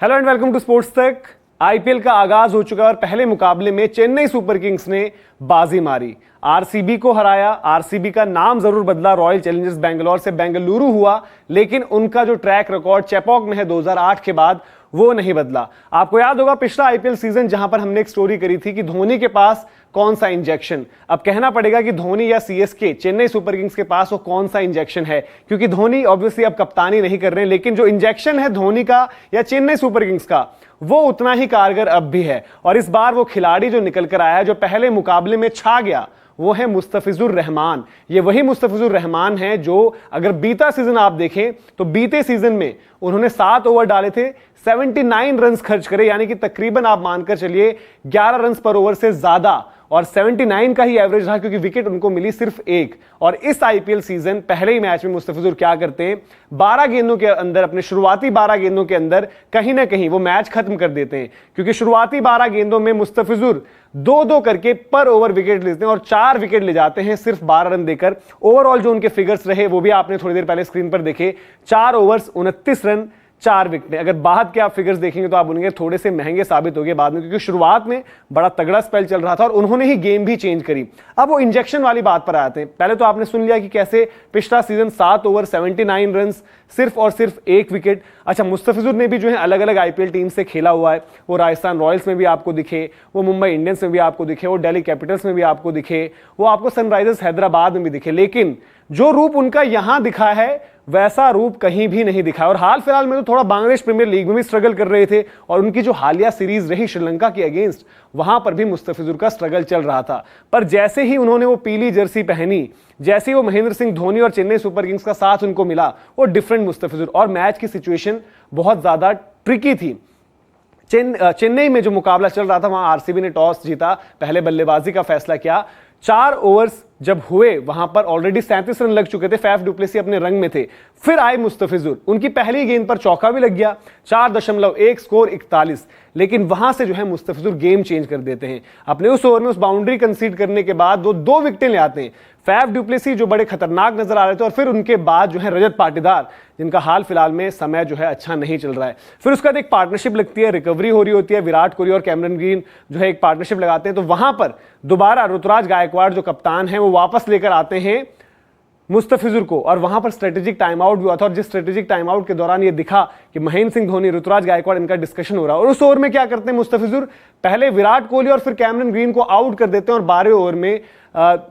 Hello and welcome to Sports Tak. IPL का आगाज हो चुका है और पहले मुकाबले में चेन्नई सुपर किंग्स ने बाजी मारी, आरसीबी को हराया। आरसीबी का नाम जरूर बदला, रॉयल चैलेंजर्स बेंगलोर से बेंगलुरु हुआ, लेकिन उनका जो ट्रैक रिकॉर्ड चेपॉक में है 2008 के बाद वो नहीं बदला। आपको याद होगा पिछला आईपीएल सीजन जहां पर हमने एक स्टोरी करी थी कि धोनी के पास कौन सा इंजेक्शन। अब कहना पड़ेगा कि धोनी या सीएसके चेन्नई सुपर किंग्स के पास वो कौन सा इंजेक्शन है, क्योंकि धोनी ऑब्वियसली अब कप्तानी नहीं कर रहे हैं, लेकिन जो इंजेक्शन है धोनी का या चेन्नई सुपर किंग्स का वो उतना ही कारगर अब भी है। और इस बार वो खिलाड़ी जो निकल कर आया है, जो पहले मुकाबले में छा गया, वो है मुस्तफिजुर रहमान। ये वही मुस्तफिजुर रहमान है जो अगर बीता सीजन आप देखें तो बीते सीजन में उन्होंने 7 ओवर डाले थे, 79 रन खर्च करे, यानी कि तकरीबन आप मानकर चलिए 11 रन पर ओवर से ज्यादा, और 79 का ही एवरेज रहा क्योंकि विकेट उनको मिली सिर्फ 1। और इस आईपीएल सीजन पहले ही मैच में मुस्तफिजुर क्या करते हैं, 12 गेंदों के अंदर, अपने शुरुआती 12 गेंदों के अंदर कहीं ना कहीं वो मैच खत्म कर देते हैं, क्योंकि शुरुआती 12 गेंदों में मुस्तफिजुर 2-2 करके पर ओवर विकेट लेते हैं और 4 विकेट ले जाते हैं सिर्फ 12 रन देकर। ओवरऑल जो उनके फिगर्स रहे वो भी आपने थोड़ी देर पहले स्क्रीन पर देखे, 4 ओवर्स 29 रन 4 विकेट। अगर बाद के आप फिगर्स देखेंगे तो आप बोलेंगे थोड़े से महंगे साबित हो गए बाद में, क्योंकि शुरुआत में बड़ा तगड़ा स्पेल चल रहा था और उन्होंने ही गेम भी चेंज करी। अब वो इंजेक्शन वाली बात पर आते हैं। पहले तो आपने सुन लिया कि कैसे पिछला सीजन 7 ओवर 79 रन सिर्फ और सिर्फ 1 विकेट। अच्छा, मुस्तफिजुर ने भी जो है अलग अलग आईपीएल टीम से खेला हुआ है। वो राजस्थान रॉयल्स में भी आपको दिखे, वो मुंबई इंडियंस में भी आपको दिखे, वो दिल्ली कैपिटल्स में भी आपको दिखे, वो आपको सनराइजर्स हैदराबाद में भी दिखे, लेकिन जो रूप उनका यहां दिखा है वैसा रूप कहीं भी नहीं दिखा। और हाल फिलहाल में तो थोड़ा बांग्लादेश प्रीमियर लीग में भी स्ट्रगल कर रहे थे, और उनकी जो हालिया सीरीज रही श्रीलंका के अगेंस्ट, वहां पर भी मुस्तफिजुर का स्ट्रगल चल रहा था। पर जैसे ही उन्होंने वो पीली जर्सी पहनी, जैसे ही वो महेंद्र सिंह धोनी और चेन्नई सुपर किंग्स का साथ उनको मिला, वो डिफरेंट मुस्तफिजुर। और मैच की सिचुएशन बहुत ज्यादा ट्रिकी थी। चेन्नई में जो मुकाबला चल रहा था वहां आरसीबी ने टॉस जीता, पहले बल्लेबाजी का फैसला किया। 4 ओवर्स जब हुए वहां पर ऑलरेडी 37 रन लग चुके थे, फैफ डुप्लेसी अपने रंग में थे। फिर आए मुस्तफिजुर, उनकी पहली गेंद पर चौका भी लग गया, 4.1 स्कोर 41। लेकिन वहां से जो है मुस्तफिजुर गेम चेंज कर देते हैं। अपने उस ओवर में उस बाउंड्री कंसीड करने के बाद वो 2 विकेटें ले आते हैं। फैफ डुप्लेसी जो बड़े खतरनाक नजर आ रहे थे, और फिर उनके बाद जो है रजत पाटीदार, जिनका हाल फिलहाल में समय जो है अच्छा नहीं चल रहा है। फिर उसके बाद एक पार्टनरशिप लगती है, रिकवरी हो रही होती है, विराट कोहली और कैमरन ग्रीन जो है एक पार्टनरशिप लगाते हैं। तो वहां पर दोबारा ऋतुराज गायकवाड़ जो कप्तान है वो वापस लेकर आते हैं मुस्तफिजुर को, और वहां पर स्ट्रेटेजिक टाइम आउट भी हुआ था। और जिस स्ट्रेटेजिक टाइम आउट के दौरान ये दिखा कि महेंद्र सिंह धोनी, ऋतुराज गायकवाड़, इनका डिस्कशन हो रहा है। और उस ओवर में क्या करते हैं मुस्तफिजुर, पहले विराट कोहली और फिर कैमरन ग्रीन को आउट कर देते हैं, और 12वें ओवर में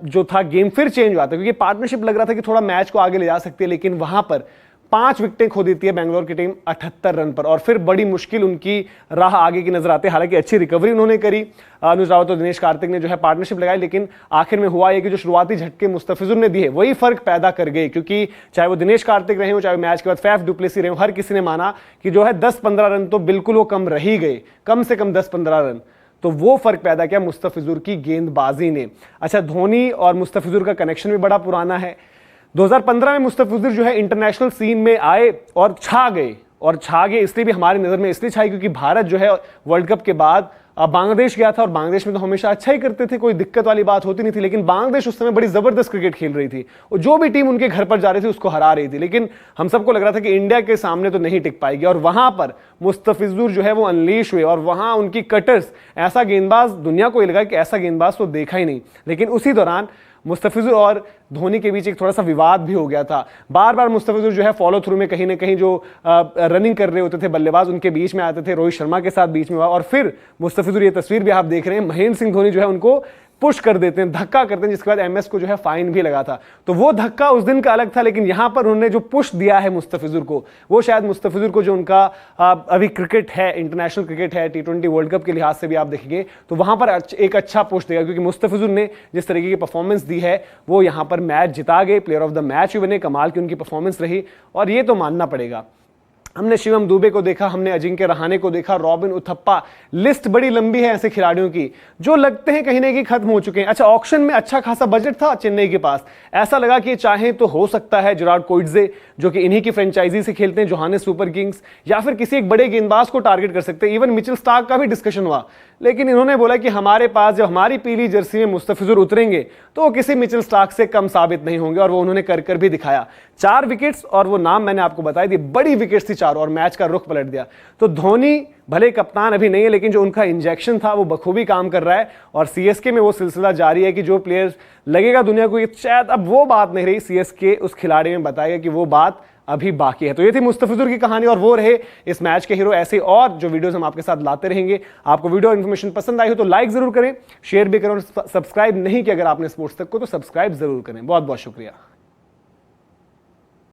जो था गेम फिर चेंज हुआ था, क्योंकि पार्टनरशिप लग रहा था कि थोड़ा मैच को आगे ले जा सकती है। लेकिन वहां पर 5 विकेटें खो देती है बेंगलोर की टीम 78 रन पर, और फिर बड़ी मुश्किल उनकी राह आगे की नजर आती है। हालांकि अच्छी रिकवरी उन्होंने करी, अनुज रावत और दिनेश कार्तिक ने जो है पार्टनरशिप लगाई, लेकिन आखिर में हुआ यह कि जो शुरुआती झटके मुस्तफिजुर ने दिए वही फर्क पैदा कर गए। क्योंकि चाहे वो दिनेश कार्तिक रहे हो, चाहे मैच के बाद फैफ डुप्लेसी रहे हो, हर किसी ने माना कि जो है 10-15 रन तो बिल्कुल वो कम रह ही गए, कम से कम 10-15 रन। तो वो फर्क पैदा किया मुस्तफिजुर की गेंदबाजी ने। अच्छा, धोनी और मुस्तफिजुर का कनेक्शन भी बड़ा पुराना है। 2015 में मुस्तफिजुर जो है इंटरनेशनल सीन में आए और छा गए, और छा गए इसलिए भी हमारी नज़र में इसलिए छाई क्योंकि भारत जो है वर्ल्ड कप के बाद बांग्लादेश गया था, और बांग्लादेश में तो हमेशा अच्छा ही करते थे, कोई दिक्कत वाली बात होती नहीं थी। लेकिन बांग्लादेश उस समय बड़ी जबरदस्त क्रिकेट खेल रही थी, और जो भी टीम उनके घर पर जा रही थी उसको हरा रही थी। लेकिन हम सबको लग रहा था कि इंडिया के सामने तो नहीं टिक पाएगी, और वहां पर मुस्तफिजुर जो है वो अनलीश हुए, और वहां उनकी कटर्स, ऐसा गेंदबाज दुनिया को लगा कि ऐसा गेंदबाज तो देखा ही नहीं। लेकिन उसी दौरान मुस्तफिजुर और धोनी के बीच एक थोड़ा सा विवाद भी हो गया था। बार बार मुस्तफिजुर जो है फॉलो थ्रू में कहीं ना कहीं जो रनिंग कर रहे होते थे बल्लेबाज, उनके बीच में आते थे, रोहित शर्मा के साथ बीच में हुआ। और फिर मुस्तफिजुर, ये तस्वीर भी आप देख रहे हैं, महेंद्र सिंह धोनी जो है उनको पुश कर देते हैं, धक्का करते हैं, जिसके बाद एमएस को जो है फाइन भी लगा था। तो वो धक्का उस दिन का अलग था, लेकिन यहां पर उन्होंने जो पुश दिया है मुस्तफिजुर को, वो शायद मुस्तफिजुर को जो उनका अभी क्रिकेट है, इंटरनेशनल क्रिकेट है, T20 वर्ल्ड कप के लिहाज से भी आप देखेंगे तो वहां पर एक अच्छा पुश देगा। क्योंकि मुस्तफिजुर ने जिस तरीके की परफॉर्मेंस दी है, वो यहां पर मैच जिता गए, प्लेयर ऑफ द मैच भी बने, कमाल की उनकी परफॉर्मेंस रही। और ये तो मानना पड़ेगा। हमने शिवम दुबे को देखा, हमने अजिंक्य रहाणे को देखा, रॉबिन उथप्पा, लिस्ट बड़ी लंबी है ऐसे खिलाड़ियों की जो लगते हैं कहीं ना कहीं खत्म हो चुके हैं। अच्छा, ऑक्शन में अच्छा खासा बजट था चेन्नई के पास, ऐसा लगा कि चाहे तो हो सकता है जेरार्ड कोइट्जे, जो कि इन्हीं की फ्रेंचाइजी से खेलते हैं, जोहानेस सुपर किंग्स, या फिर किसी एक बड़े गेंदबाज को टारगेट कर सकते हैं। इवन मिचेल स्टार्क का भी डिस्कशन हुआ, लेकिन इन्होंने बोला कि हमारे पास जब हमारी पीली जर्सी में मुस्तफिजुर उतरेंगे तो वो किसी मिचेल स्टार्क से कम साबित नहीं होंगे, और वो उन्होंने कर भी दिखाया। 4 विकेट्स, और वो नाम मैंने आपको बताई दी, बड़ी विकेट्स थी 4 चौकार और मैच का रुख पलट दिया। तो धोनी भले कप्तान अभी नहीं है, लेकिन जो उनका इंजेक्शन था वो बखूबी काम कर रहा है और सीएसके में वो सिलसिला जारी है कि जो प्लेयर लगेगा दुनिया को शायद अब वो बात नहीं रही, सीएसके उस खिलाड़ी में बताएगा कि वो बात अभी बाकी है। तो ये थी मुस्तफिजुर की कहानी और वो रहे इस मैच के हीरो। ऐसे और जो वीडियोस हम आपके साथ लाते रहेंगे। आपको वीडियो इन्फॉर्मेशन पसंद आई हो तो लाइक जरूर करें, शेयर भी करें और सब्सक्राइब नहीं किया अगर आपने स्पोर्ट्स तक को तो सब्सक्राइब जरूर करें। बहुत बहुत शुक्रिया।